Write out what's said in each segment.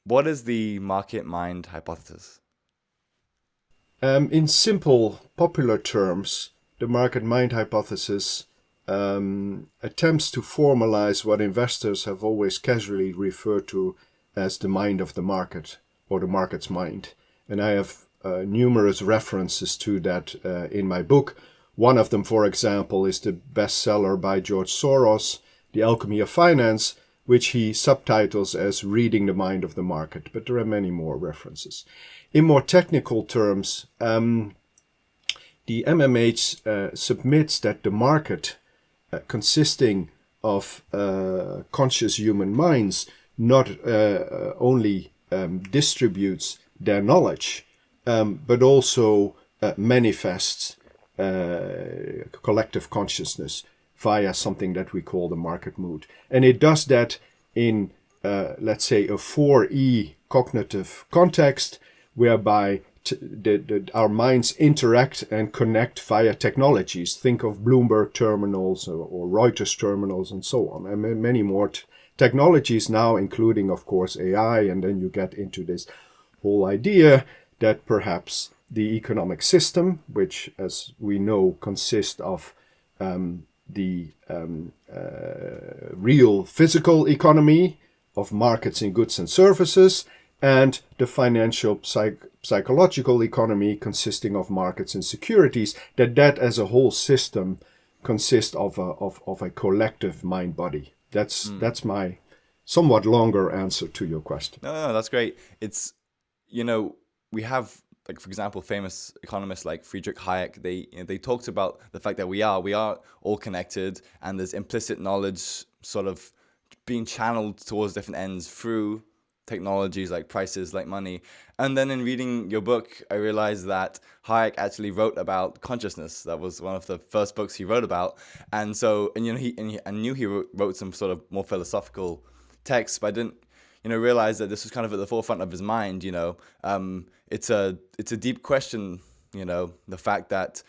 what is the market mind hypothesis? In simple, popular terms, the market mind hypothesis attempts to formalize what investors have always casually referred to as the mind of the market or the market's mind. And I have numerous references to that in my book. One of them, for example, is the bestseller by George Soros, The Alchemy of Finance, which he subtitles as Reading the Mind of the Market. But there are many more references. In more technical terms, the MMH submits that the market, consisting of conscious human minds, not only distributes their knowledge, but also manifests collective consciousness via something that we call the market mood. And it does that in, let's say, a 4E cognitive context, whereby our minds interact and connect via technologies. Think of Bloomberg terminals or Reuters terminals and so on, and many more technologies now, including, of course, AI. And then you get into this whole idea that perhaps the economic system, which, as we know, consists of the real physical economy of markets in goods and services, and the financial psychological economy consisting of markets and securities, that as a whole system consists of a collective mind body. That's my somewhat longer answer to your question. No, that's great. It's, we have, like, for example, famous economists like Friedrich Hayek. They talked about the fact that we are all connected, and there's implicit knowledge sort of being channeled towards different ends through technologies like prices, like money. And then in reading your book, I realized that Hayek actually wrote about consciousness. That was one of the first books he wrote about. And so, I knew he wrote some sort of more philosophical texts, but I didn't, realize that this was kind of at the forefront of his mind. It's a deep question. The fact that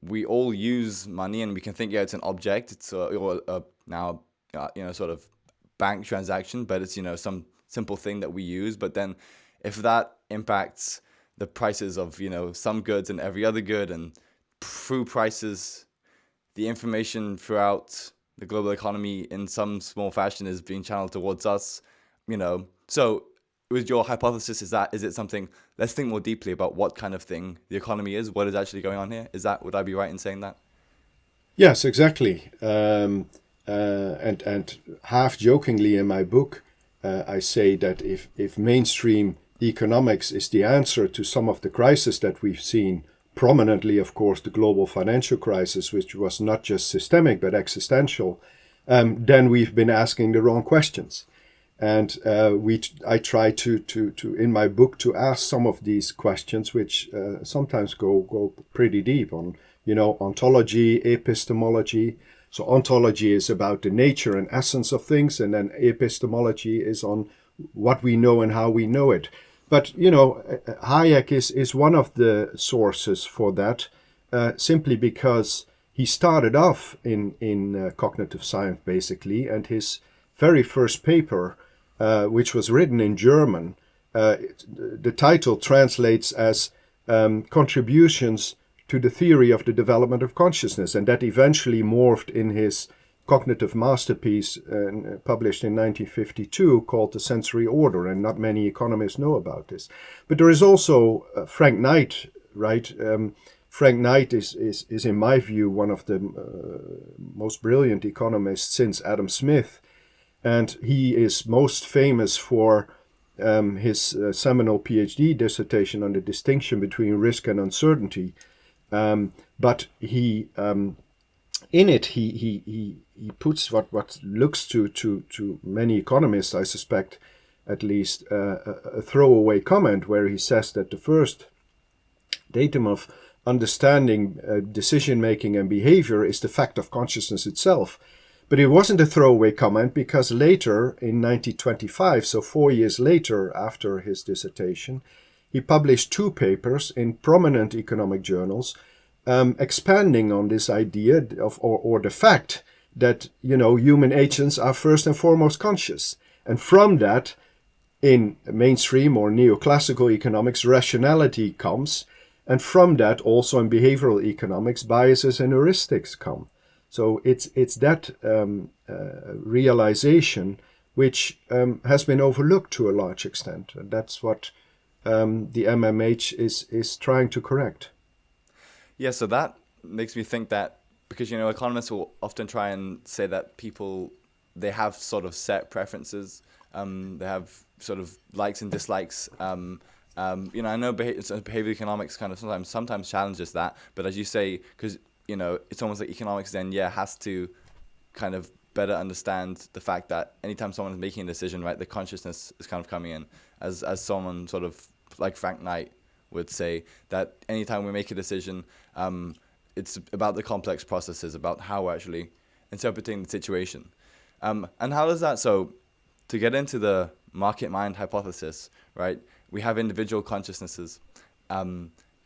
we all use money, and we can think, yeah, it's an object. It's now sort of bank transaction, but it's some simple thing that we use. But then if that impacts the prices of some goods and every other good, and through prices the information throughout the global economy in some small fashion is being channeled towards us, so with your hypothesis, is it something, let's think more deeply about what kind of thing the economy is, what is actually going on here? Would I be right in saying that? Yes, exactly. And half jokingly in my book, I say that if mainstream economics is the answer to some of the crises that we've seen, prominently, of course, the global financial crisis, which was not just systemic but existential, then we've been asking the wrong questions. And I try to in my book to ask some of these questions, which sometimes go pretty deep on ontology, epistemology. So ontology is about the nature and essence of things, and then epistemology is on what we know and how we know it. But Hayek is one of the sources for that, simply because he started off in cognitive science basically, and his very first paper, which was written in German, the title translates as Contributions to the Theory of the Development of Consciousness, and that eventually morphed in his cognitive masterpiece published in 1952 called The Sensory Order, and not many economists know about this. But there is also Frank Knight, right? Frank Knight is in my view one of the most brilliant economists since Adam Smith, and he is most famous for his seminal PhD dissertation on the distinction between risk and uncertainty. But he in it he puts what looks to many economists, I suspect, at least a throwaway comment, where he says that the first datum of understanding decision making and behavior is the fact of consciousness itself. But it wasn't a throwaway comment, because later in 1925, so 4 years later after his dissertation, he published 2 papers in prominent economic journals, expanding on this idea of, or the fact that human agents are first and foremost conscious. And from that, in mainstream or neoclassical economics, rationality comes, and from that also in behavioral economics, biases and heuristics come. So it's that realization which has been overlooked to a large extent, and that's what the MMH is trying to correct. Yeah, so that makes me think that because economists will often try and say that people, they have sort of set preferences, they have sort of likes and dislikes. I know behavioral economics kind of sometimes challenges that, but as you say, because it's almost like economics then has to kind of better understand the fact that anytime someone is making a decision, right, the consciousness is kind of coming in, as someone sort of like Frank Knight would say, that anytime we make a decision, it's about the complex processes, about how we're actually interpreting the situation. And how does that, so to get into the market mind hypothesis, right, we have individual consciousnesses.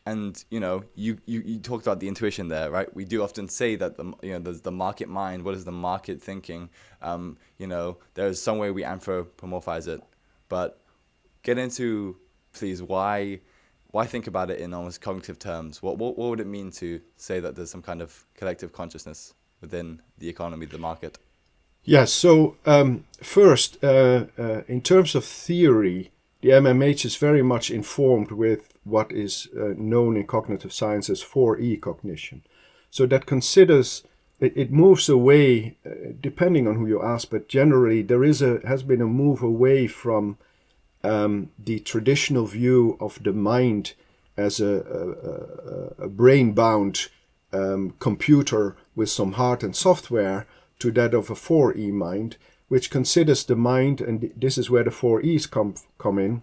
And you talked about the intuition there, right? We do often say that there's the market mind. What is the market thinking? There's some way we anthropomorphize it, but get into, please, why think about it in almost cognitive terms? What would it mean to say that there's some kind of collective consciousness within the economy, the market? Yes. So first, in terms of theory, the MMH is very much informed with what is known in cognitive science as 4E cognition. So that considers, it moves away, depending on who you ask, but generally there has been a move away from the traditional view of the mind as a brain-bound computer with some hard and software, to that of a 4E mind, which considers the mind, and this is where the 4Es come in,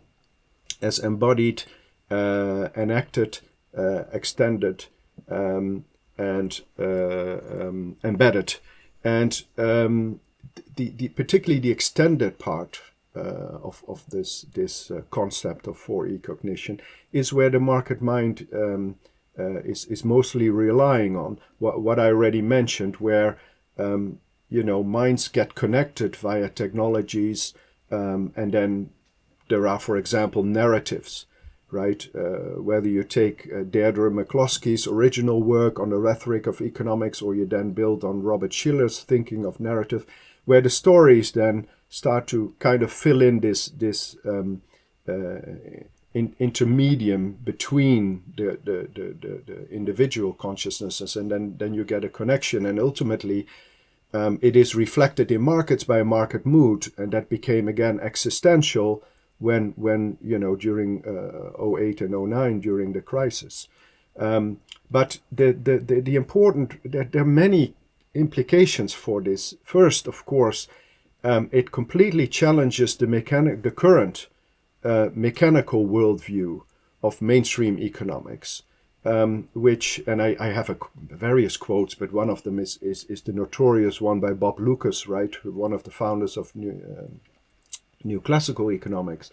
as embodied, enacted, extended, and embedded. And particularly the extended part of this concept of 4E cognition is where the market mind is mostly relying on. What I already mentioned, where minds get connected via technologies, and then there are, for example, narratives, right? Whether you take Deirdre McCloskey's original work on the rhetoric of economics, or you then build on Robert Schiller's thinking of narrative, where the stories then start to kind of fill in this intermedium between the individual consciousnesses, and then you get a connection, and ultimately it is reflected in markets by a market mood, and that became again existential when during 08 and 09, during the crisis. But the important, there are many implications for this. First, of course, it completely challenges the current mechanical worldview of mainstream economics, which, and I have various quotes, but one of them is the notorious one by Bob Lucas, right, one of the founders of New Classical Economics,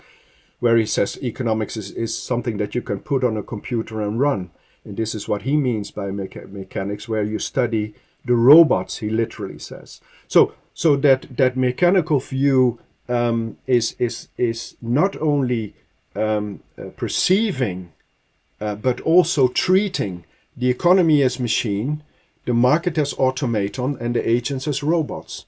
where he says economics is something that you can put on a computer and run. And this is what he means by mechanics, where you study the robots, he literally says. So that mechanical view is not only perceiving, but also treating the economy as machine, the market as automaton, and the agents as robots.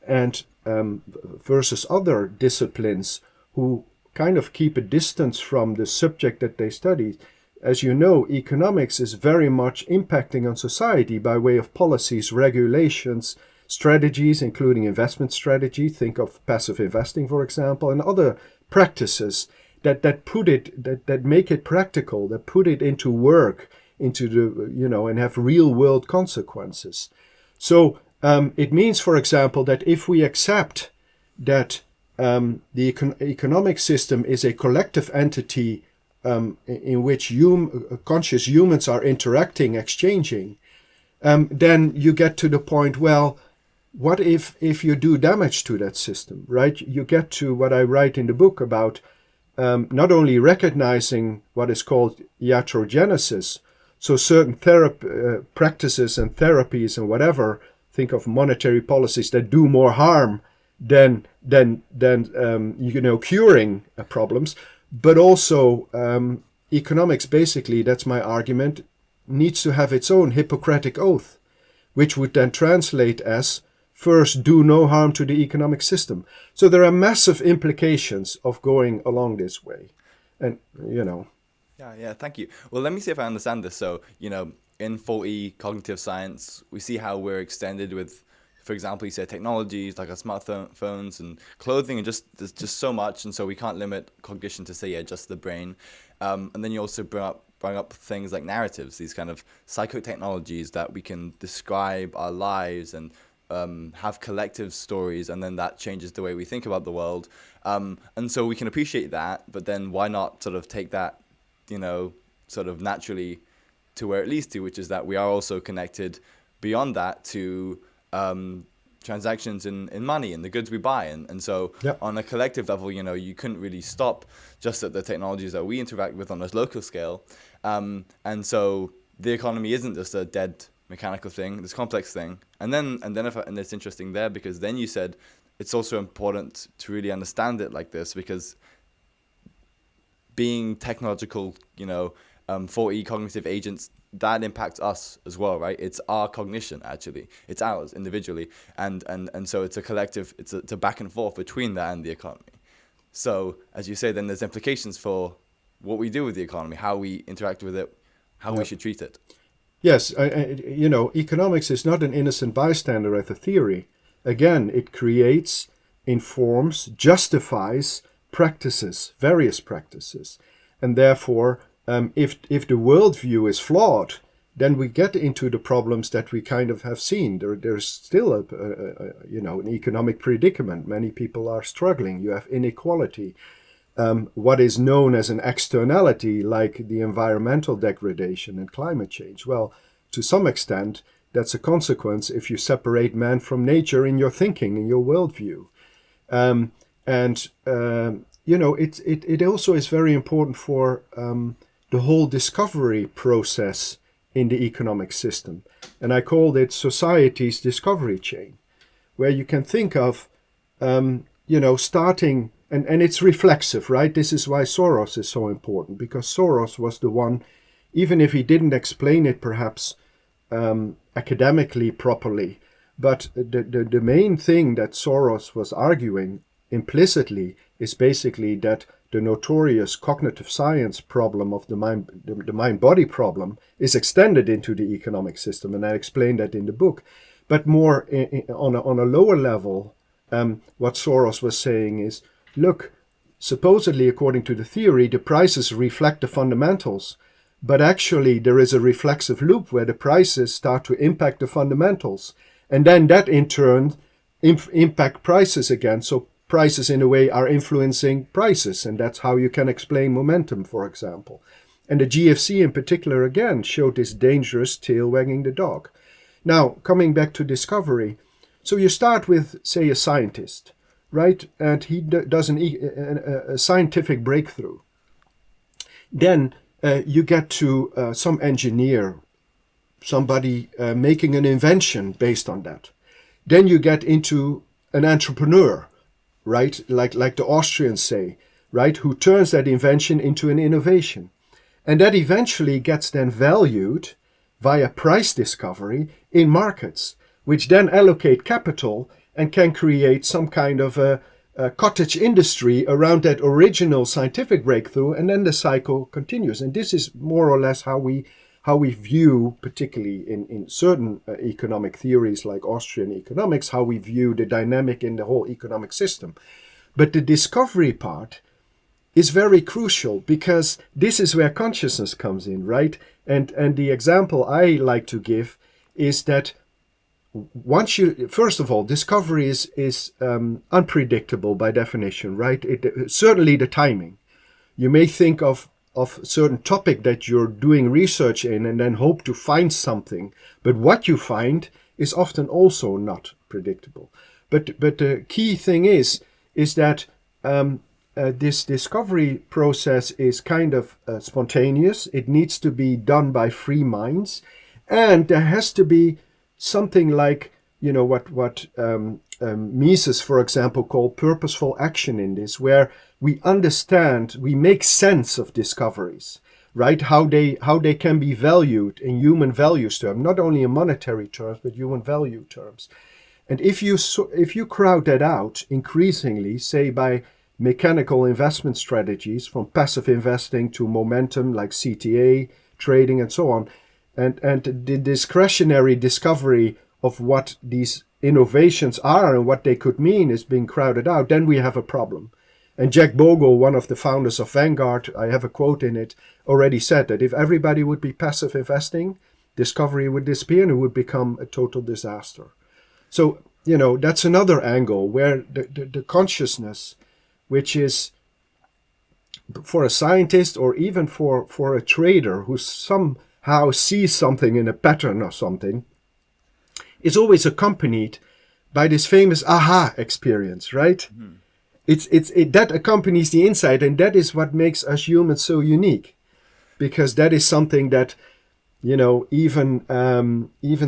And versus other disciplines who kind of keep a distance from the subject that they study. As you know, economics is very much impacting on society by way of policies, regulations, strategies, including investment strategy. Think of passive investing, for example, and other practices that make it practical, that put it into work, into the and have real world consequences. So it means, for example, that if we accept that the economic system is a collective entity in which conscious humans are interacting, exchanging, then you get to the point, well, what if you do damage to that system, right? You get to what I write in the book about not only recognizing what is called iatrogenesis, so certain practices and therapies and whatever, think of monetary policies that do more harm than curing problems. But also economics, basically, that's my argument, needs to have its own Hippocratic oath, which would then translate as first, do no harm to the economic system. So there are massive implications of going along this way. And, Yeah, thank you. Well, let me see if I understand this. So, in 4E cognitive science, we see how we're extended with, for example, you said technologies like our smartphones and clothing, and there's just so much, and so we can't limit cognition to say, yeah, just the brain. And then you also bring up things like narratives, these kind of psychotechnologies that we can describe our lives and have collective stories, and then that changes the way we think about the world. And so we can appreciate that, but then why not sort of take that, sort of naturally to where it leads to, which is that we are also connected beyond that to transactions in money and the goods we buy. And so Yep. on a collective level, you couldn't really stop just at the technologies that we interact with on a local scale. And so the economy isn't just a dead mechanical thing, this complex thing. And it's interesting there, because then you said it's also important to really understand it like this, because being technological, 4E cognitive agents, that impacts us as well, right? It's our cognition, actually. It's ours individually. And so it's a collective, it's a back and forth between that and the economy. So, as you say, then there's implications for what we do with the economy, how we interact with it, how we should treat it. Yes, economics is not an innocent bystander as a theory. Again, it creates, informs, justifies practices, various practices. And therefore, if the worldview is flawed, then we get into the problems that we kind of have seen. There's still an economic predicament. Many people are struggling. You have inequality. What is known as an externality, like the environmental degradation and climate change. Well, to some extent, that's a consequence if you separate man from nature in your thinking, in your worldview. It also is very important for the whole discovery process in the economic system. And I called it society's discovery chain, where you can think of, starting, and it's reflexive, right? This is why Soros is so important, because Soros was the one, even if he didn't explain it perhaps academically properly, but the main thing that Soros was arguing implicitly is basically that the notorious cognitive science problem of the mind-body problem is extended into the economic system, and I explained that in the book. But more on a lower level, what Soros was saying is, look, supposedly according to the theory, the prices reflect the fundamentals, but actually there is a reflexive loop where the prices start to impact the fundamentals, and then that in turn impact prices again. So prices in a way are influencing prices, and that's how you can explain momentum, for example. And the GFC in particular again showed this dangerous tail wagging the dog. Now, coming back to discovery, so you start with, say, a scientist, right? And he does a scientific breakthrough. Then you get to some engineer, somebody making an invention based on that. Then you get into an entrepreneur, right? Like the Austrians say, right? Who turns that invention into an innovation. And that eventually gets then valued via price discovery in markets, which then allocate capital and can create some kind of a cottage industry around that original scientific breakthrough, and then the cycle continues. And this is more or less how we view, particularly in certain economic theories like Austrian economics, how we view the dynamic in the whole economic system. But the discovery part is very crucial, because this is where consciousness comes in, right? And the example I like to give is that first of all, discovery is unpredictable by definition, right? Certainly the timing. You may think of a certain topic that you're doing research in and then hope to find something, but what you find is often also not predictable. But the key thing is that this discovery process is kind of spontaneous. It needs to be done by free minds, and there has to be something like, what Mises, for example, called purposeful action in this, where we understand, we make sense of discoveries, right? How they can be valued in human values terms, not only in monetary terms, but human value terms. And if you crowd that out increasingly, say by mechanical investment strategies, from passive investing to momentum like CTA, trading, and so on, and the discretionary discovery of what these innovations are and what they could mean is being crowded out, then we have a problem. And Jack Bogle, one of the founders of Vanguard, I have a quote in it, already said that if everybody would be passive investing, discovery would disappear and it would become a total disaster. So, that's another angle where the consciousness, which is for a scientist or even for a trader who somehow sees something in a pattern or something, is always accompanied by this famous aha experience, right? Mm-hmm. That accompanies the insight, and that is what makes us humans so unique, because that is something that, even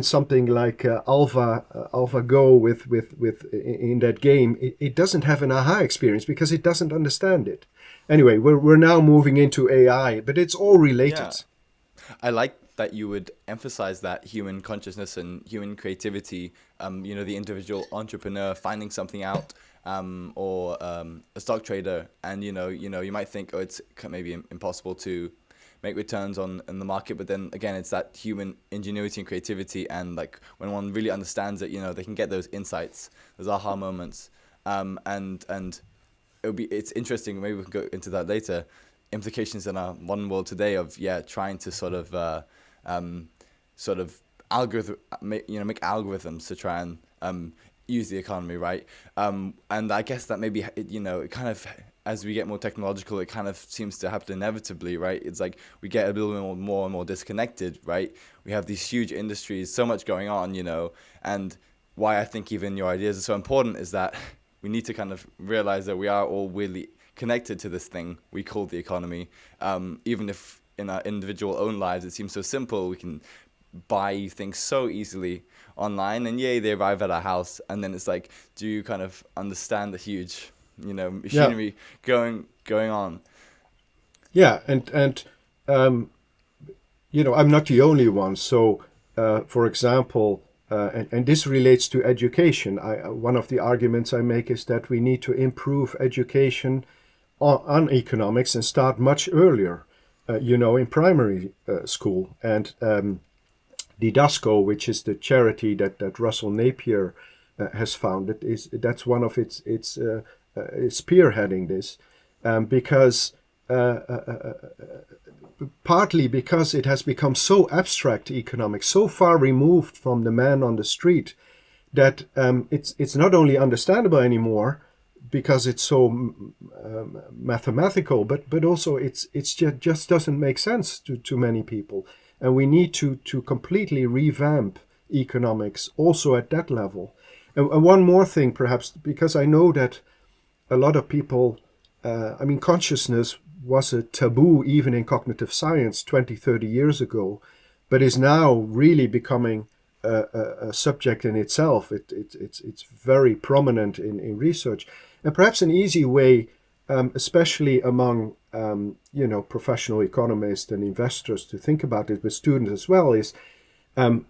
something like AlphaGo with in that game, it doesn't have an aha experience because it doesn't understand it. Anyway, we're now moving into AI, but it's all related. Yeah. I like that you would emphasize that human consciousness and human creativity. The individual entrepreneur finding something out, or a stock trader, and you might think, oh, it's maybe impossible to make returns in the market, but then again, it's that human ingenuity and creativity, and like when one really understands it, they can get those insights, those aha moments, and it's interesting. Maybe we can go into that later. Implications in our modern world today of trying to sort of make algorithms to try and use the economy, right? And I guess that maybe it kind of, as we get more technological, it kind of seems to happen inevitably, right? It's like we get a little bit more and more disconnected, right? We have these huge industries, so much going on, and why I think even your ideas are so important is that we need to kind of realize that we are all really connected to this thing we call the economy. Even if in our individual own lives it seems so simple, we can buy things so easily online, and they arrive at our house, and then it's like, do you kind of understand the huge machinery going on? Yeah, and I'm not the only one. So, for example, and this relates to education. One of the arguments I make is that we need to improve education on economics and start much earlier, in primary school. And Didasco, which is the charity that Russell Napier has founded, that's one of its spearheading this, because partly because it has become so abstract, economics, so far removed from the man on the street, that it's not only understandable anymore because it's so mathematical, but also it's just doesn't make sense to many people, and we need to completely revamp economics also at that level. And one more thing, perhaps, because I know that a lot of people, consciousness was a taboo even in cognitive science 20, 30 years ago, but is now really becoming a subject in itself. It's very prominent in research. And perhaps an easy way, especially among professional economists and investors, to think about it with students as well, is how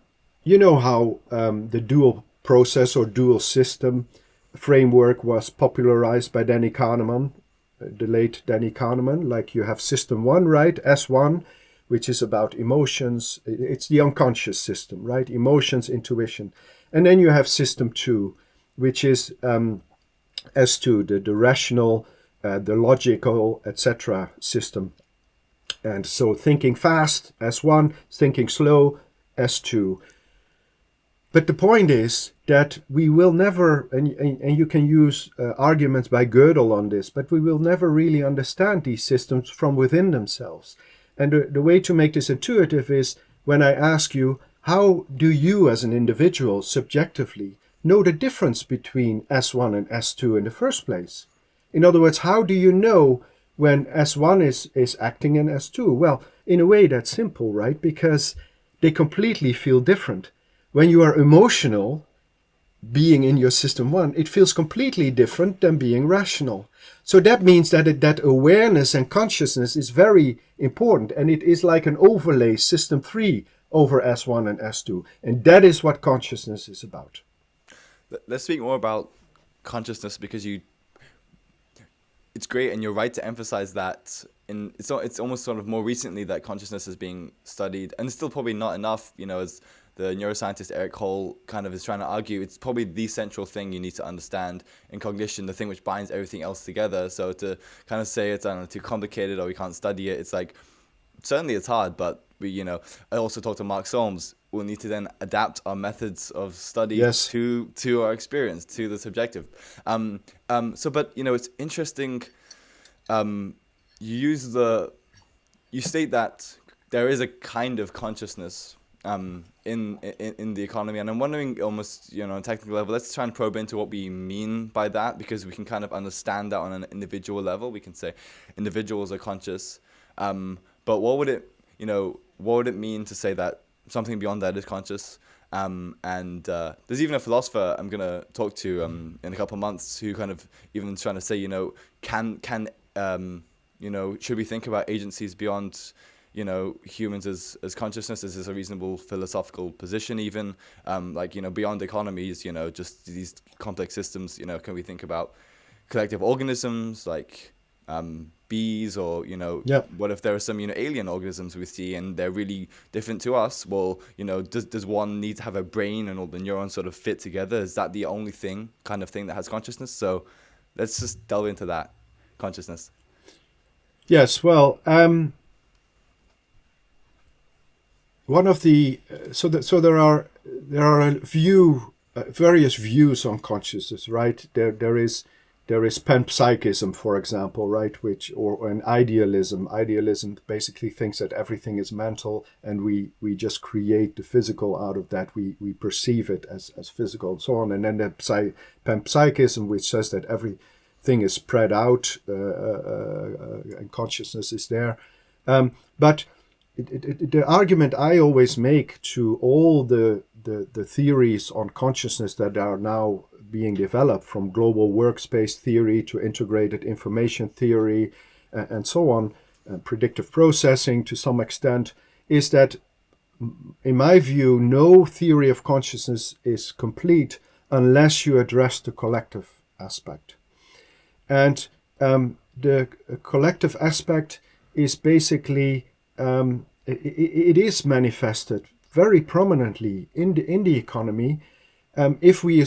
the dual process or dual system framework was popularized by Danny Kahneman, the late Danny Kahneman. Like, you have system one, right? S1, which is about emotions. It's the unconscious system, right? Emotions, intuition. And then you have system two, which is S2, the rational, the logical, etc. system. And so thinking fast, S1, thinking slow, S2. But the point is that we will never, and you can use arguments by Gödel on this, but we will never really understand these systems from within themselves. And the way to make this intuitive is when I ask you, how do you as an individual subjectively know the difference between S1 and S2 in the first place? In other words, how do you know when S1 is acting in S2? Well, in a way that's simple, right? Because they completely feel different. When you are emotional, being in your system one, it feels completely different than being rational. So that means that awareness and consciousness is very important, and it is like an overlay system 3 over S1 and S2. And that is what consciousness is about. Let's speak more about consciousness, because it's great, and you're right to emphasize that. It's almost sort of more recently that consciousness is being studied, and it's still probably not enough. As the neuroscientist Eric Hall kind of is trying to argue, it's probably the central thing you need to understand in cognition, the thing which binds everything else together. So to kind of say it's, I don't know, too complicated or we can't study it, it's like, certainly it's hard, but I also talked to Mark Solms. We'll need to then adapt our methods of study Yes. to our experience, to the subjective. But it's interesting. You state that there is a kind of consciousness in the economy, and I'm wondering, almost on a technical level, let's try and probe into what we mean by that, because we can kind of understand that on an individual level. We can say individuals are conscious, but what would it mean to say that something beyond that is conscious? There's even a philosopher I'm gonna talk to in a couple of months, who kind of even trying to say, should we think about agencies beyond humans as consciousness? Is this a reasonable philosophical position even? Beyond economies, just these complex systems, can we think about collective organisms like bees, or Yeah. what if there are some alien organisms we see and they're really different to us? Well, does one need to have a brain and all the neurons sort of fit together? Is that the only thing that has consciousness? So let's just delve into that consciousness. Yes. Well, one of the so there are various views on consciousness, right? There is panpsychism, for example, right, or an idealism. Idealism basically thinks that everything is mental, and we just create the physical out of that. We perceive it as physical and so on. And then the panpsychism, which says that everything is spread out and consciousness is there. But the argument I always make to all the theories on consciousness that are now being developed, from global workspace theory to integrated information theory and so on, predictive processing to some extent, is that, in my view, no theory of consciousness is complete unless you address the collective aspect. And the collective aspect is basically, it is manifested very prominently in the economy. If we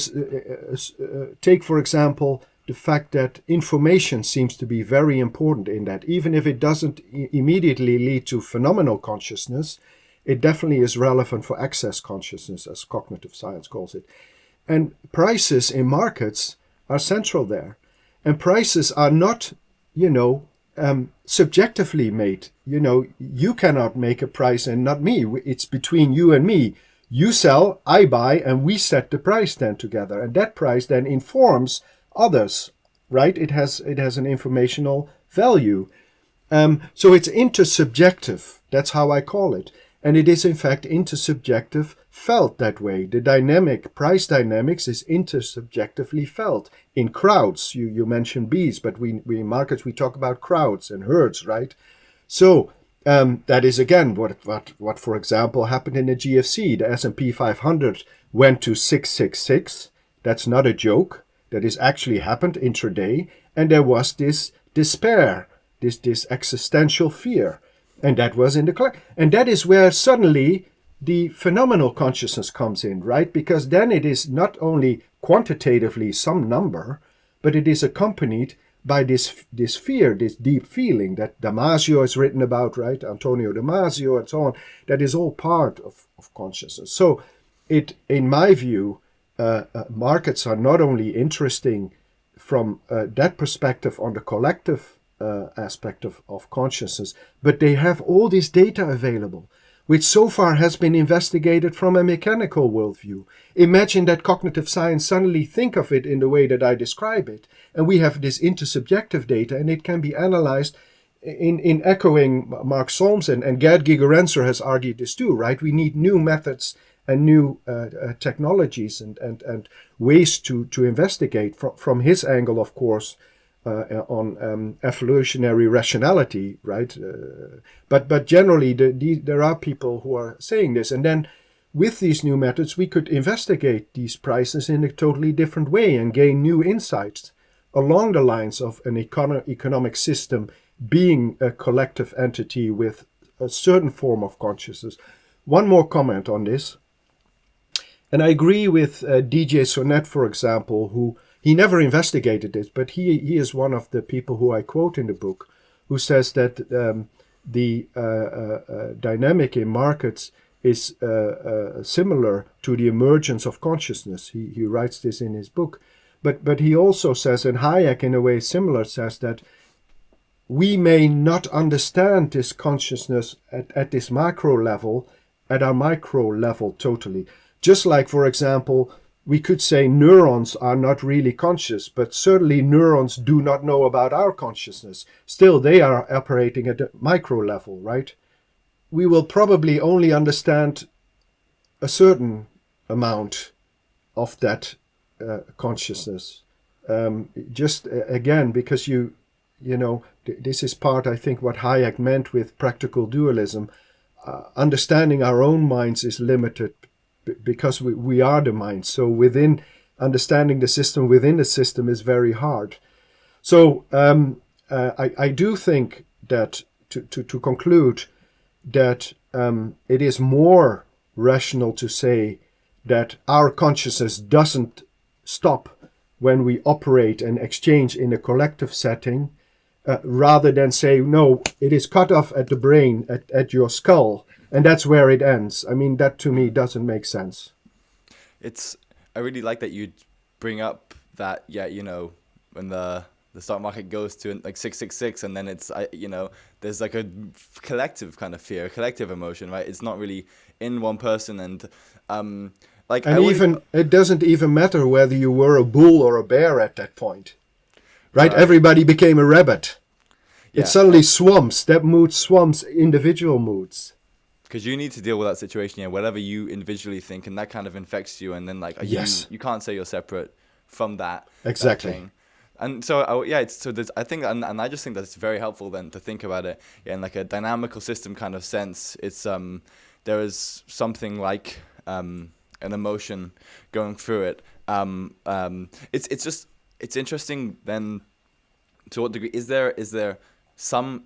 take, for example, the fact that information seems to be very important in that, even if it doesn't immediately lead to phenomenal consciousness, it definitely is relevant for access consciousness, as cognitive science calls it. And prices in markets are central there. And prices are not, subjectively made. You cannot make a price and not me. It's between you and me. You sell, I buy, and we set the price then together. And that price then informs others, right? It has an informational value. So it's intersubjective. That's how I call it. And it is in fact intersubjective, felt that way. The price dynamics is intersubjectively felt in crowds. You mentioned bees, but we in markets we talk about crowds and herds, right? So that is again what for example happened in the GFC. The S&P 500 went to 666. That's not a joke. That is actually happened intraday, and there was this despair, this existential fear. And that was in the and that is where suddenly the phenomenal consciousness comes in, right? Because then it is not only quantitatively some number, but it is accompanied by this fear, this deep feeling that Damasio has written about, right? Antonio Damasio and so on. That is all part of consciousness. So in my view, markets are not only interesting from that perspective on the collective aspect of consciousness, but they have all this data available, which so far has been investigated from a mechanical worldview. Imagine that cognitive science suddenly think of it in the way that I describe it, and we have this intersubjective data, and it can be analyzed in echoing Mark Solms, and Gerd Gigerenzer has argued this too, right? We need new methods and new technologies and ways to investigate from his angle, of course, on evolutionary rationality, right? But generally, there are people who are saying this, and then with these new methods, we could investigate these prices in a totally different way and gain new insights along the lines of an economic system being a collective entity with a certain form of consciousness. One more comment on this. And I agree with DJ Sonnet, for example, who he never investigated this, but he is one of the people who I quote in the book, who says that the dynamic in markets is similar to the emergence of consciousness. He writes this in his book. But he also says, and Hayek in a way similar, says that we may not understand this consciousness at this macro level, at our micro level totally. Just like, for example, we could say neurons are not really conscious, but certainly neurons do not know about our consciousness. Still, they are operating at the micro level, right? We will probably only understand a certain amount of that consciousness. Just again, because you know, this is part, I think, what Hayek meant with practical dualism. Understanding our own minds is limited because we are the mind. So within understanding the system within the system is very hard. So I do think that to conclude that it is more rational to say that our consciousness doesn't stop when we operate and exchange in a collective setting, rather than say, no, it is cut off at the brain, at your skull, and that's where it ends. I mean, that to me doesn't make sense. I really like that you bring up that, when the stock market goes to like 666, and then it's, there's like a collective kind of fear, collective emotion, right? It's not really in one person, and it doesn't even matter whether you were a bull or a bear at that point, right? Everybody became a rabbit. It suddenly swamps. That mood swamps individual moods. Because you need to deal with that situation, whatever you individually think, and that kind of infects you, and then you can't say you're separate from that. Exactly. That thing. And so I think, and I just think that it's very helpful then to think about it in like a dynamical system kind of sense. It's there is something like an emotion going through it. It's interesting then. To what degree is there some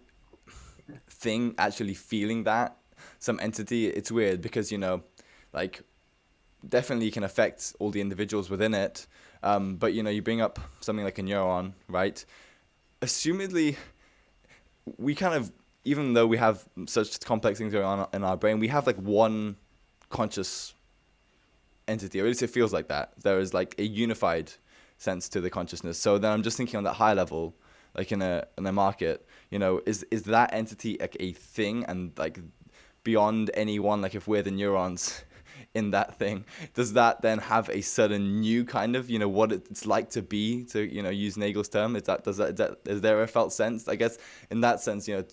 thing actually feeling that? Some entity? It's weird because definitely can affect all the individuals within it, but you bring up something like a neuron, right? Assumedly, we kind of, even though we have such complex things going on in our brain, we have like one conscious entity, or at least it feels like that. There is like a unified sense to the consciousness. So then I'm just thinking on that high level, like in a market, is that entity like a thing, and like beyond anyone, like if we're the neurons in that thing, does that then have a certain new kind of, what it's like to be, to, use Nagel's term? Is there a felt sense, I guess, in that sense, and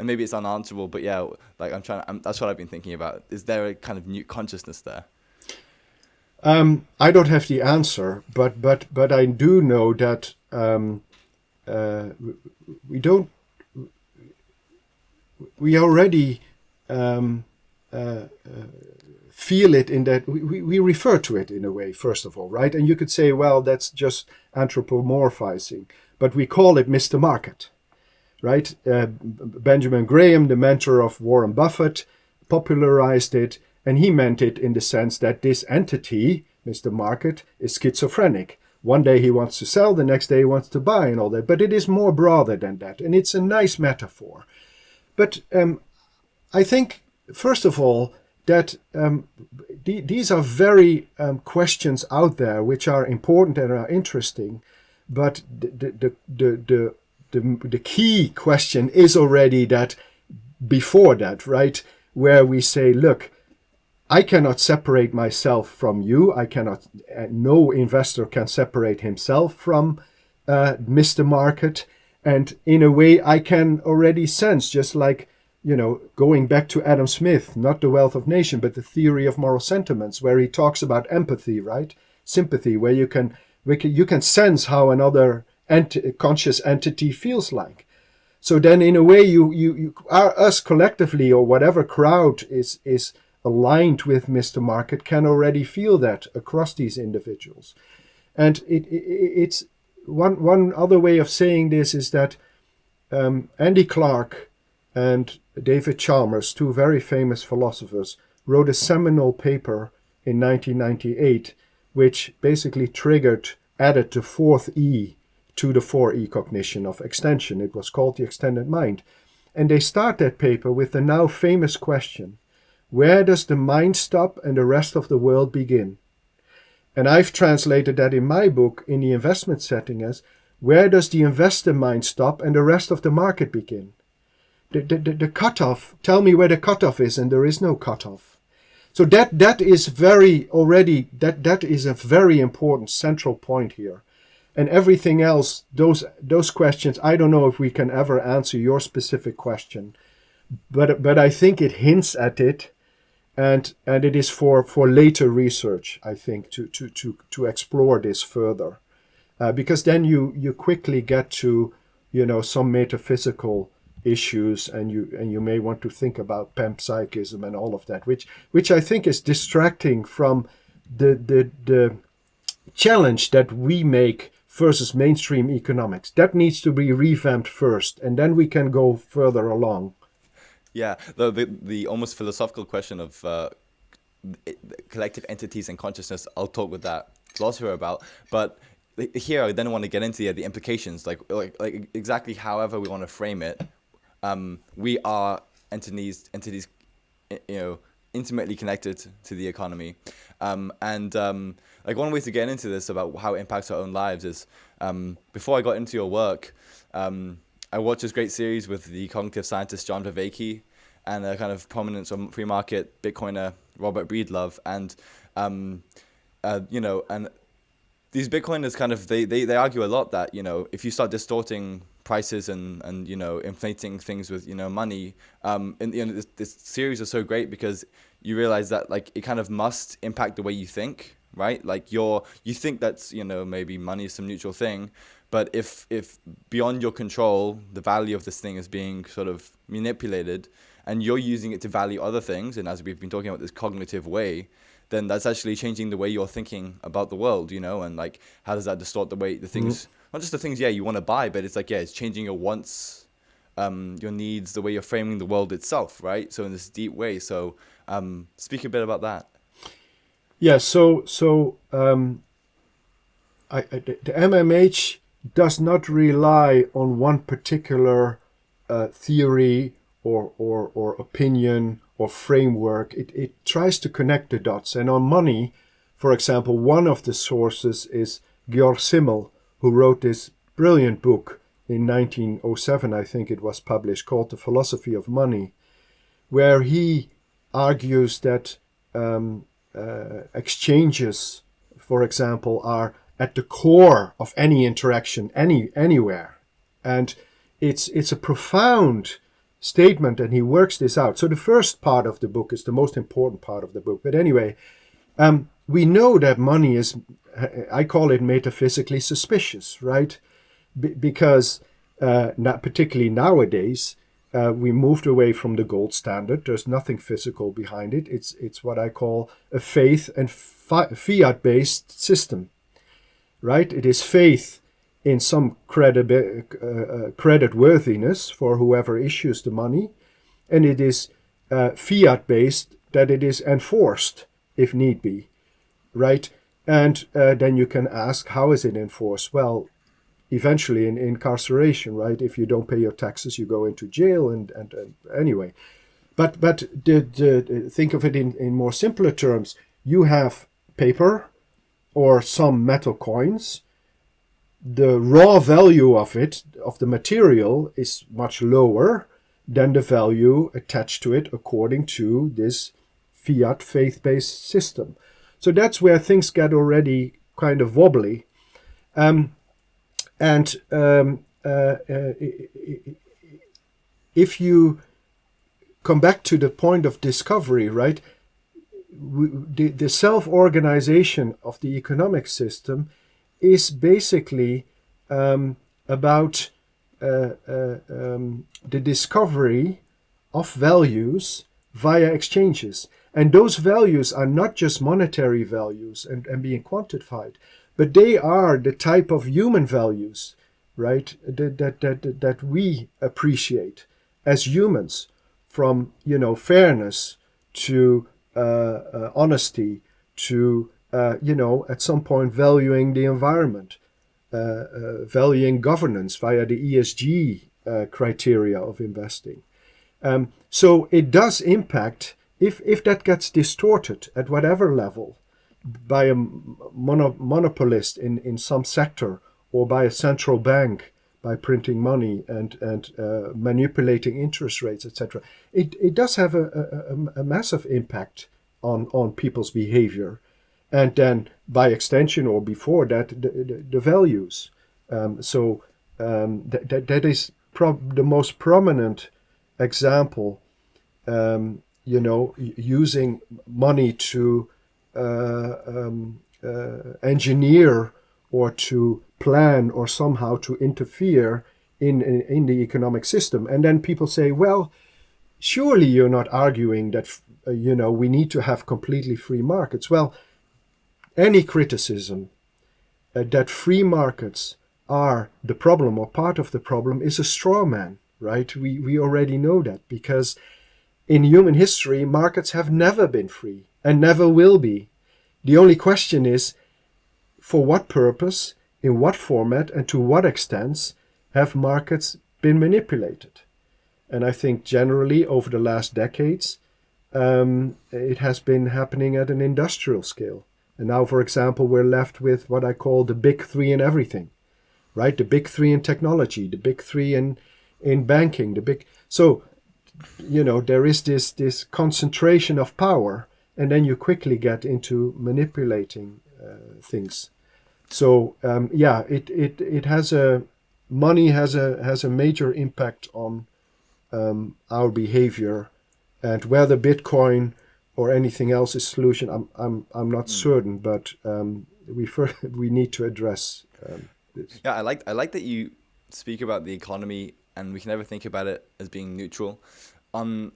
maybe it's unanswerable, but that's what I've been thinking about. Is there a kind of new consciousness there? I don't have the answer, but I do know that we already feel it in that we refer to it in a way, first of all, right? And you could say, well, that's just anthropomorphizing, but we call it Mr. Market, right? Benjamin Graham, the mentor of Warren Buffett, popularized it, and he meant it in the sense that this entity, Mr. Market, is schizophrenic. One day he wants to sell, the next day he wants to buy and all that, but it is more broader than that, and it's a nice metaphor. But I think, first of all, that these are very questions out there which are important and are interesting, but the key question is already that before that, right, where we say, look, I cannot separate myself from you. I cannot. No investor can separate himself from Mr. Market, and in a way, I can already sense, just like going back to Adam Smith, not The Wealth of Nation, but the theory of moral sentiments, where he talks about empathy, right? Sympathy, where you can sense how another conscious entity feels like. So then, in a way, you are us collectively, or whatever crowd is aligned with Mr. Market, can already feel that across these individuals. And it's one other way of saying this is that Andy Clark and David Chalmers, two very famous philosophers, wrote a seminal paper in 1998, which basically added the fourth E to the 4E cognition of extension. It was called the extended mind. And they start that paper with the now famous question, where does the mind stop and the rest of the world begin? And I've translated that in my book in the investment setting as, where does the investor mind stop and the rest of the market begin? The cutoff, tell me where the cutoff is, and there is no cutoff. So that is that is a very important central point here. And everything else, those questions, I don't know if we can ever answer your specific question, but I think it hints at it, and it is for later research, I think, to explore this further. Because then you quickly get to some metaphysical issues, and you may want to think about panpsychism and all of that, which I think is distracting from the challenge that we make versus mainstream economics. That needs to be revamped first, and then we can go further along. Yeah, the almost philosophical question of collective entities and consciousness, I'll talk with that philosopher about, but here I then want to get into the implications, like exactly however we want to frame it. We are entities, intimately connected to the economy, and like one way to get into this about how it impacts our own lives is, before I got into your work, I watched this great series with the cognitive scientist John Vervaeke and a kind of prominent free market Bitcoiner Robert Breedlove, and and these Bitcoiners kind of they argue a lot that if you start distorting prices and inflating things with money, and this series is so great because you realize that like it kind of must impact the way you think, right? Like you think that's maybe money is some neutral thing, but if beyond your control the value of this thing is being sort of manipulated and you're using it to value other things, and as we've been talking about this cognitive way, then that's actually changing the way you're thinking about the world, and like how does that distort the way the things, not just the things you want to buy, but it's like it's changing your wants, your needs, the way you're framing the world itself, right? So in this deep way. So speak a bit about that. Yeah, so the MMH does not rely on one particular theory or opinion or framework. It tries to connect the dots. And on money, for example, one of the sources is Georg Simmel, who wrote this brilliant book in 1907, I think it was published, called The Philosophy of Money, where he argues that exchanges, for example, are at the core of any interaction anywhere. And it's a profound statement, and he works this out. So the first part of the book is the most important part of the book. But anyway, we know that money is, I call it metaphysically suspicious, right? Because not particularly nowadays, we moved away from the gold standard. There's nothing physical behind it. It's what I call a faith and fiat-based system, right? It is faith in some credit worthiness for whoever issues the money, and it is fiat-based, that it is enforced if need be, right? And then you can ask, how is it enforced? Well, eventually in incarceration, right? If you don't pay your taxes, you go into jail, and anyway. But think of it in more simpler terms. You have paper or some metal coins. The raw value of the material, is much lower than the value attached to it according to this fiat faith-based system. So that's where things get already kind of wobbly. If you come back to the point of discovery, right? The self-organization of the economic system is basically about the discovery of values via exchanges. And those values are not just monetary values and being quantified, but they are the type of human values, right, that we appreciate as humans, from, fairness to honesty to, at some point valuing the environment, valuing governance via the ESG criteria of investing. So it does impact, if that gets distorted at whatever level by a monopolist in some sector, or by a central bank by printing money and manipulating interest rates, etc. It does have a massive impact on people's behavior, and then by extension or before that the values. That is the most prominent example, using money to engineer or to plan or somehow to interfere in the economic system. And then people say, well, surely you're not arguing that we need to have completely free markets. Well, any criticism that free markets are the problem or part of the problem is a straw man, right? We already know that, because in human history, markets have never been free and never will be. The only question is, for what purpose, in what format, and to what extent have markets been manipulated? And I think generally over the last decades, it has been happening at an industrial scale. And now, for example, we're left with what I call the big three in everything, right? The big three in technology, the big three in banking, so there is this concentration of power, and then you quickly get into manipulating things. So it has money has a major impact on our behavior, and whether Bitcoin or anything else is solution, I'm not certain, but we need to address this. Yeah, I like that you speak about the economy, and we can never think about it as being neutral. On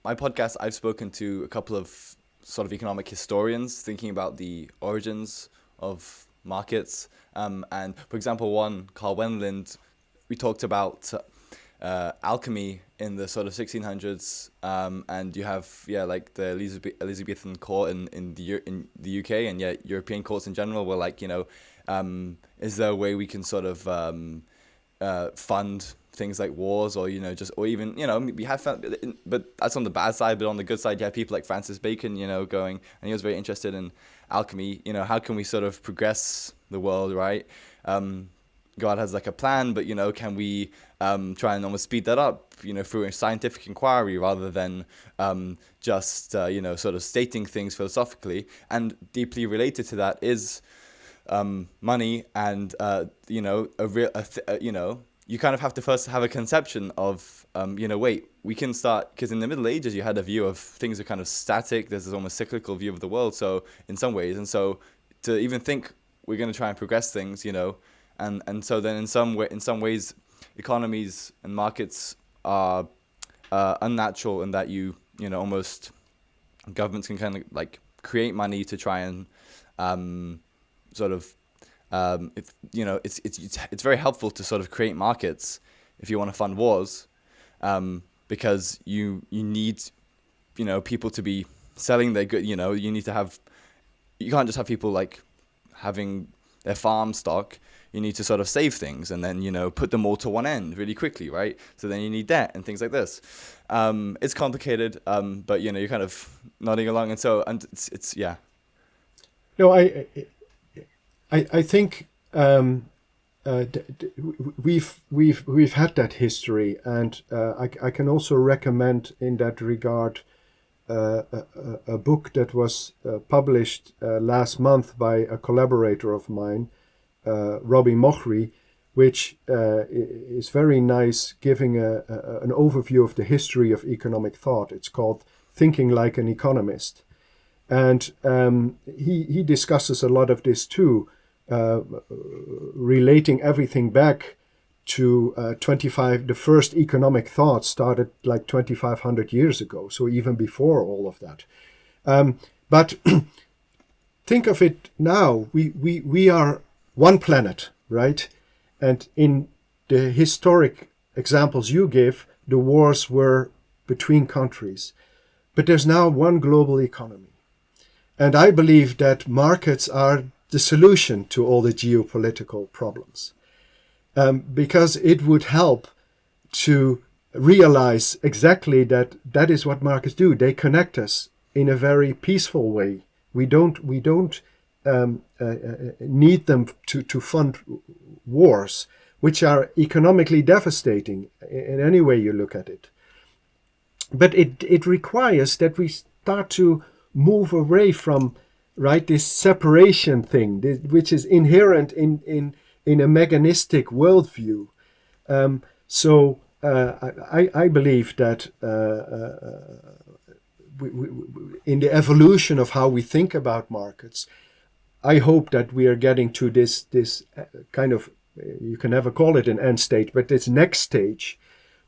my podcast, I've spoken to a couple of sort of economic historians thinking about the origins of markets. And for example, one, Carl Wendland, we talked about alchemy in the sort of 1600s, and you have like the Elizabethan court in the UK, and European courts in general were like, is there a way we can sort of fund things like wars, or or even we have found, but that's on the bad side. But on the good side, you have people like Francis Bacon, going, and he was very interested in alchemy. How can we sort of progress the world, right? God has like a plan, but can we try and almost speed that up, through a scientific inquiry rather than just sort of stating things philosophically. And deeply related to that is money, and you kind of have to first have a conception of wait, we can start, because in the Middle Ages you had a view of things are kind of static. There's this almost cyclical view of the world, so in some ways, and so to even think we're going to try and progress things, and so then in some ways economies and markets are unnatural, in that almost governments can kind of like create money to try and sort of it's very helpful to sort of create markets if you want to fund wars, because you need people to be selling their good. You can't just have people like having their farm stock. You need to sort of save things and then put them all to one end really quickly, right? So then you need debt and things like this. It's complicated, but you're kind of nodding along, and so it's yeah. No, I think we've had that history, and I can also recommend in that regard a book that was published last month by a collaborator of mine, Robbie Mochrie, which is very nice, giving an overview of the history of economic thought. It's called Thinking Like an Economist. And he discusses a lot of this too, relating everything back to the first economic thought started like 2,500 years ago, so even before all of that. But think of it now, we are one planet, right? And in the historic examples you give, the wars were between countries. But there's now one global economy. And I believe that markets are the solution to all the geopolitical problems. Because it would help to realize exactly that is what markets do. They connect us in a very peaceful way. We don't need them to fund wars, which are economically devastating in any way you look at it. But it requires that we start to move away from, right, this separation thing, which is inherent in a mechanistic worldview. So I believe that in the evolution of how we think about markets, I hope that we are getting to this kind of, you can never call it an end state, but this next stage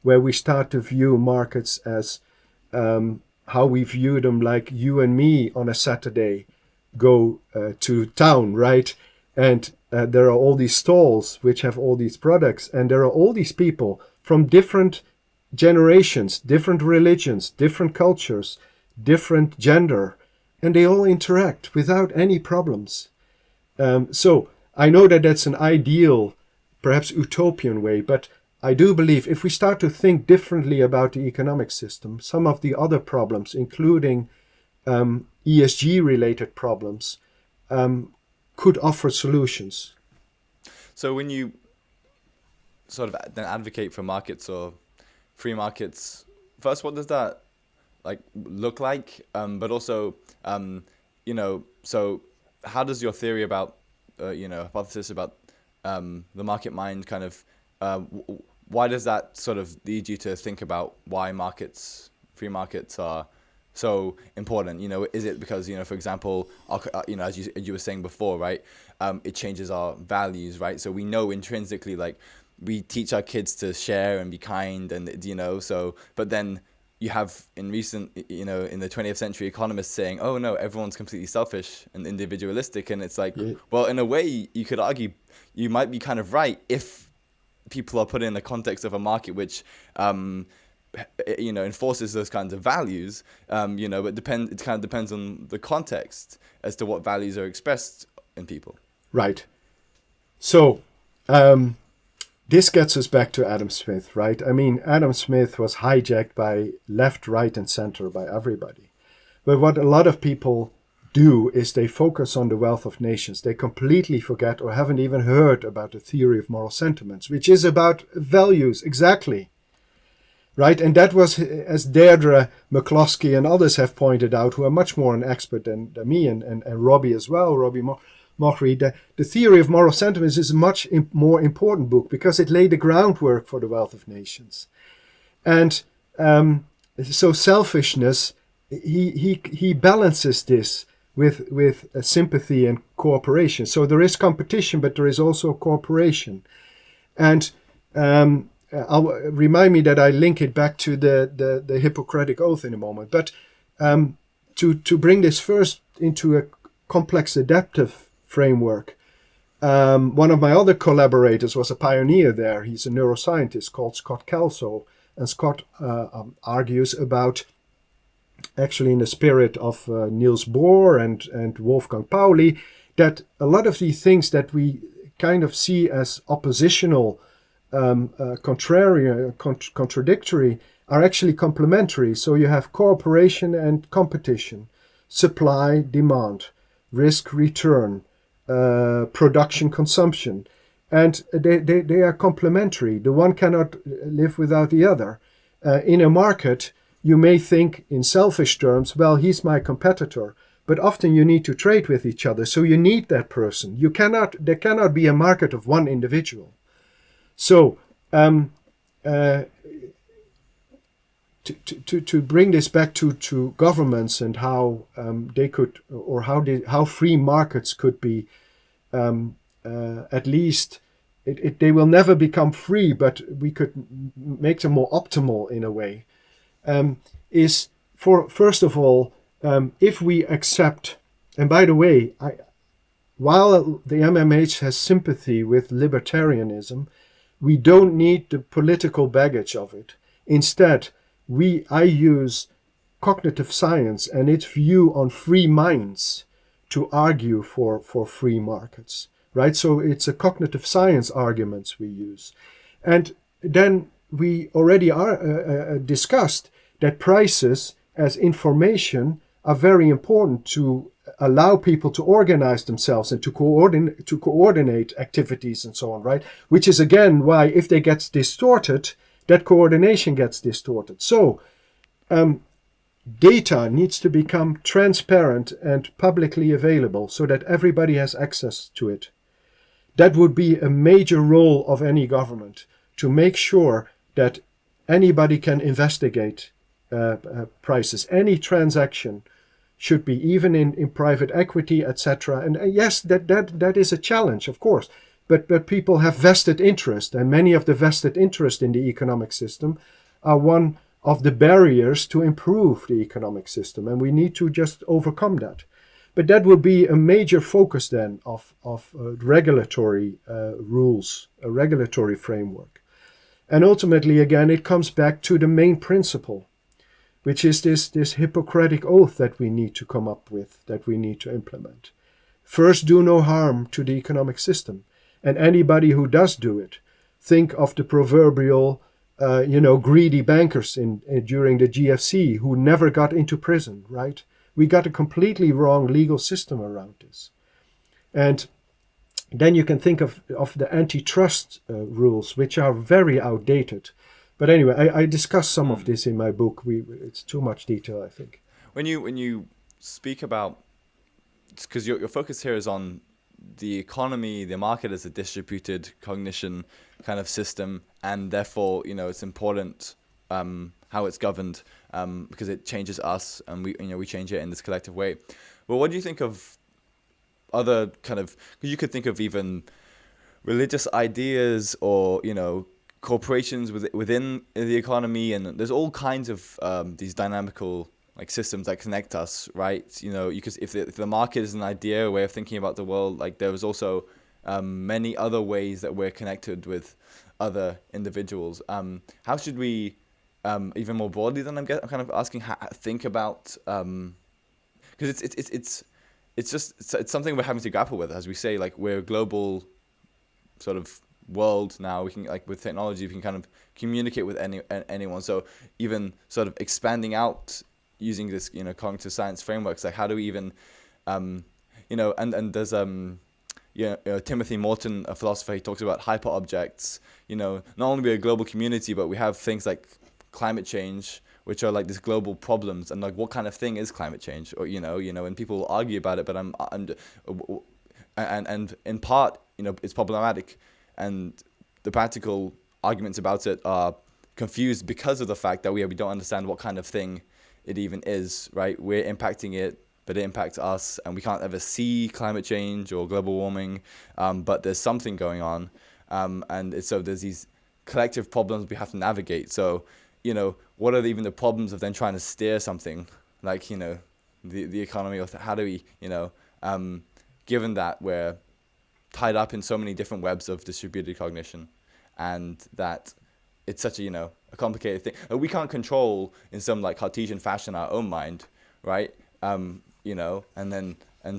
where we start to view markets as how we view them, like you and me on a Saturday go to town, right? And there are all these stalls which have all these products, and there are all these people from different generations, different religions, different cultures, different gender, and they all interact without any problems. So I know that that's an ideal, perhaps utopian way, but I do believe if we start to think differently about the economic system, some of the other problems, including ESG-related problems, could offer solutions. So when you sort of then advocate for markets or free markets, first, what does that like look like? But also, so how does your theory about, hypothesis about the market mind kind of, why does that sort of lead you to think about why free markets are so important? Is it because, for example, as you were saying before, right, it changes our values, right? So we know intrinsically, like, we teach our kids to share and be kind, and but then you have in the 20th century economists saying, oh no, everyone's completely selfish and individualistic, and it's like, well, in a way you could argue you might be kind of right if people are put in the context of a market which enforces those kinds of values, but it kind of depends on the context as to what values are expressed in people. Right. So this gets us back to Adam Smith, right? I mean, Adam Smith was hijacked by left, right, and center by everybody. But what a lot of people do is they focus on the wealth of nations. They completely forget or haven't even heard about the theory of moral sentiments, which is about values, exactly. Right? And that was, as Deirdre McCloskey and others have pointed out, who are much more an expert than me and Robbie as well, Robbie Mochrie, the theory of moral sentiments is a much more important book because it laid the groundwork for the wealth of nations. And so selfishness, he balances this with sympathy and cooperation. So there is competition, but there is also cooperation. And I'll remind me that I link it back to the Hippocratic Oath in a moment. But to bring this first into a complex adaptive framework, one of my other collaborators was a pioneer there. He's a neuroscientist called Scott Kelso. And Scott argues about, actually in the spirit of Niels Bohr and Wolfgang Pauli, that a lot of the things that we kind of see as oppositional, contradictory, are actually complementary. So you have cooperation and competition, supply, demand, risk, return, production, consumption. And they are complementary. The one cannot live without the other. In a market, you may think in selfish terms, well, he's my competitor. But often you need to trade with each other. So you need that person. There cannot be a market of one individual. So uh, to bring this back to governments and how they could, or how free markets could be, at least they will never become free, but we could make them more optimal in a way. Is for first of all, if we accept, and by the way, while the MMH has sympathy with libertarianism, we don't need the political baggage of it. Instead, I use cognitive science and its view on free minds to argue for free markets, right? So it's a cognitive science arguments we use. And then we already discussed that prices as information are very important to allow people to organize themselves and to coordinate activities and so on, right? Which is again why if they get distorted, that coordination gets distorted. So data needs to become transparent and publicly available so that everybody has access to it. That would be a major role of any government, to make sure that anybody can investigate prices. Any transaction should be, even in private equity, etc. And yes, that is a challenge, of course. But people have vested interest, and many of the vested interest in the economic system are one of the barriers to improve the economic system, and we need to just overcome that. But that would be a major focus then of regulatory rules, a regulatory framework. And ultimately, again, it comes back to the main principle, which is this Hippocratic oath that we need to come up with, that we need to implement. First, do no harm to the economic system. And anybody who does do it, think of the proverbial, greedy bankers during the GFC who never got into prison, right? We got a completely wrong legal system around this. And then you can think of the antitrust rules, which are very outdated. But anyway, I discuss some of this in my book. It's too much detail, I think. When you speak about, because your focus here is on the economy, the market as a distributed cognition kind of system, and therefore, it's important how it's governed, because it changes us, and we change it in this collective way. But what do you think of other kind of? Because you could think of even religious ideas, or corporations within the economy, and there's all kinds of these dynamical like systems that connect us, right? Because if the market is an idea, a way of thinking about the world, like there was also many other ways that we're connected with other individuals. How should we, even more broadly than I'm kind of asking, think about, because it's something we're having to grapple with, as we say, like we're a global sort of world now. We can, like, with technology, we can kind of communicate with anyone. So even sort of expanding out using this cognitive science frameworks, like how do we even and there's Timothy Morton, a philosopher, he talks about hyper objects. Not only we're a global community, but we have things like climate change, which are like these global problems, and like what kind of thing is climate change? Or and people will argue about it, but and in part it's problematic, and the practical arguments about it are confused because of the fact that we don't understand what kind of thing it even is, right? We're impacting it, but it impacts us, and we can't ever see climate change or global warming, but there's something going on, and so there's these collective problems we have to navigate. So what are even the problems of then trying to steer something like the economy, or how do we given that we're tied up in so many different webs of distributed cognition, and that it's such a complicated thing. We can't control in some like Cartesian fashion our own mind, right? And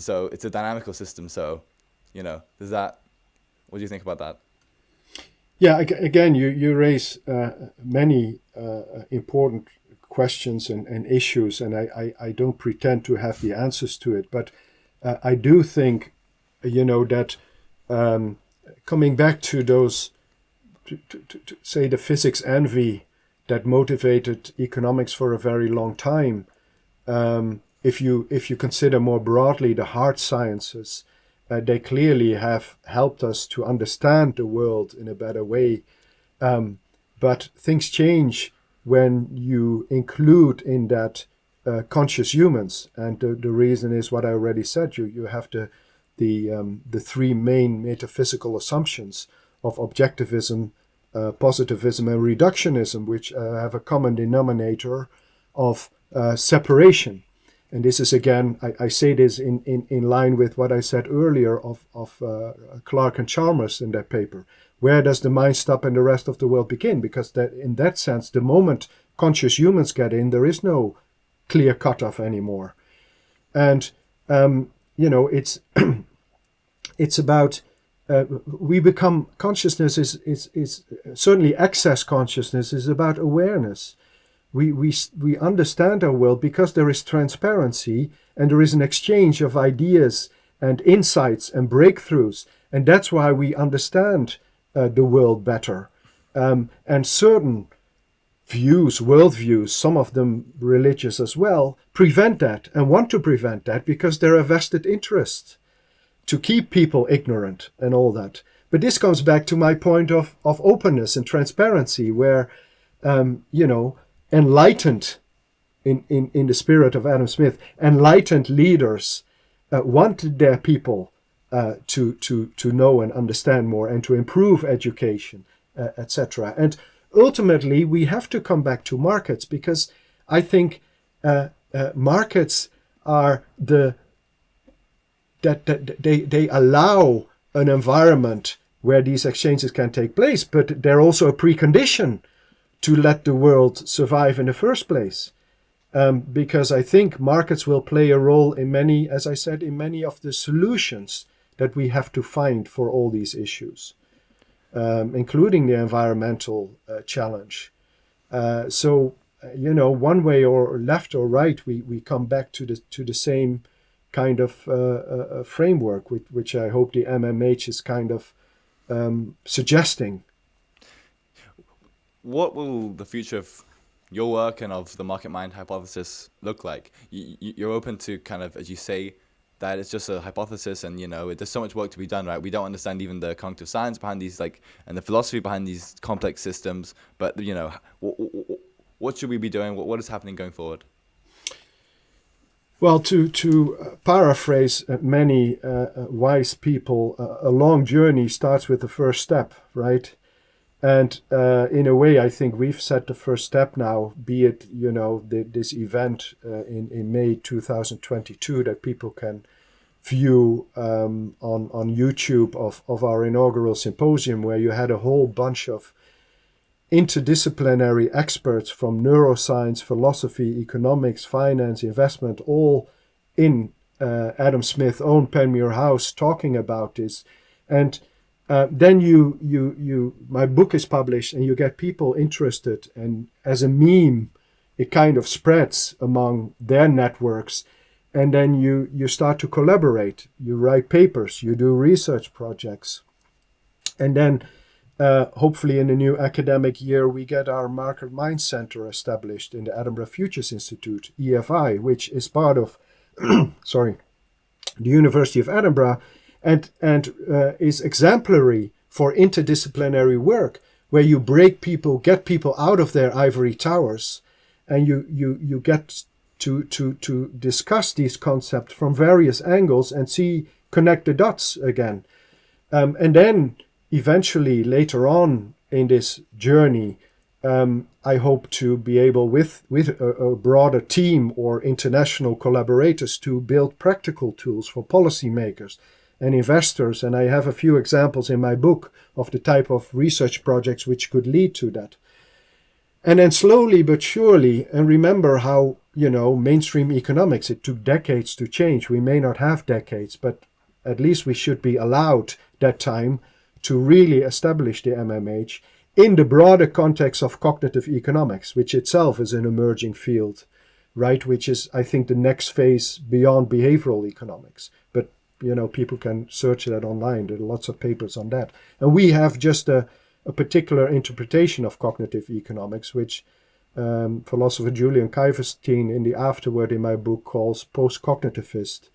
so it's a dynamical system. So, does that? What do you think about that? Yeah, again, you raise many important questions and issues, and I don't pretend to have the answers to it, but I do think, that coming back to those, to say the physics envy that motivated economics for a very long time, if you consider more broadly the hard sciences They clearly have helped us to understand the world in a better way. But things change when you include in that conscious humans, and the reason is what I already said. You have the three main metaphysical assumptions of objectivism, positivism, and reductionism, which have a common denominator of separation. And this is again, I say this in line with what I said earlier of Clark and Chalmers in that paper. Where does the mind stop and the rest of the world begin? Because that, in that sense, the moment conscious humans get in, there is no clear cutoff anymore. And it's it's about we become consciousness is certainly excess consciousness is about awareness. We understand our world because there is transparency and there is an exchange of ideas and insights and breakthroughs, and that's why we understand the world better. And certain views, worldviews, some of them religious as well, prevent that and want to prevent that because there are vested interests to keep people ignorant and all that. But this comes back to my point of openness and transparency, where, enlightened, in the spirit of Adam Smith, enlightened leaders wanted their people to know and understand more and to improve education, etc. And ultimately, we have to come back to markets, because I think markets are that they allow an environment where these exchanges can take place, but they're also a precondition to let the world survive in the first place. Because I think markets will play a role in many, as I said, in many of the solutions that we have to find for all these issues, including the environmental challenge. So, one way or left or right, we come back to the same kind of framework, which I hope the MMH is kind of suggesting. What will the future of your work and of the market mind hypothesis look like? You're open to kind of, as you say, that it's just a hypothesis, and there's so much work to be done, right? We don't understand even the cognitive science behind these, and the philosophy behind these complex systems. But what should we be doing? What is happening going forward? Well, to paraphrase many wise people, a long journey starts with the first step, right? And in a way, I think we've set the first step now, be it, this event in May 2022 that people can view on YouTube of our inaugural symposium, where you had a whole bunch of interdisciplinary experts from neuroscience, philosophy, economics, finance, investment, all in Adam Smith's own Penmuir House talking about this. And then my book is published and you get people interested, and as a meme, it kind of spreads among their networks. And then you start to collaborate, you write papers, you do research projects. And then hopefully in the new academic year, we get our Market Mind Center established in the Edinburgh Futures Institute, EFI, which is part of the University of Edinburgh, and is exemplary for interdisciplinary work, where you break people, get people out of their ivory towers, and you get to discuss these concepts from various angles and connect the dots again. And then eventually later on in this journey, I hope to be able with a broader team or international collaborators to build practical tools for policymakers and investors. And I have a few examples in my book of the type of research projects which could lead to that. And then slowly but surely, and remember how, mainstream economics, it took decades to change. We may not have decades, but at least we should be allowed that time to really establish the MMH in the broader context of cognitive economics, which itself is an emerging field, right? Which is, I think, the next phase beyond behavioral economics. But, people can search that online. There are lots of papers on that. And we have just a particular interpretation of cognitive economics, which philosopher Julian Kuyverstein in the afterword in my book calls post-cognitivist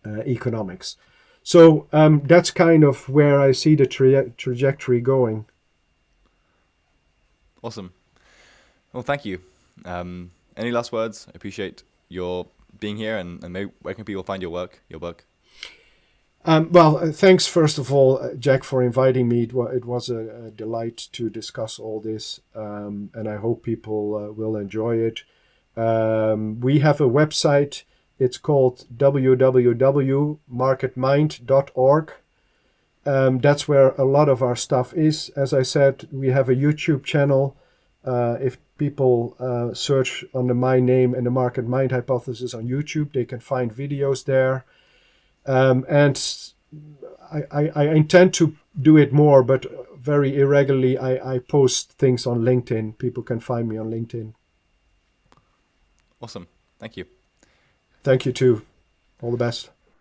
economics. So that's kind of where I see the trajectory going. Awesome. Well, thank you. Any last words? I appreciate your being here, and maybe where can people find your work, your book? Well, thanks first of all, Jack, for inviting me. It was a delight to discuss all this, and I hope people will enjoy it. We have a website. It's called www.marketmind.org. That's where a lot of our stuff is. As I said, we have a YouTube channel. If people search under my name and the Market Mind Hypothesis on YouTube, they can find videos there. And I intend to do it more, but very irregularly. I post things on LinkedIn. People can find me on LinkedIn. Awesome. Thank you. Thank you too. All the best.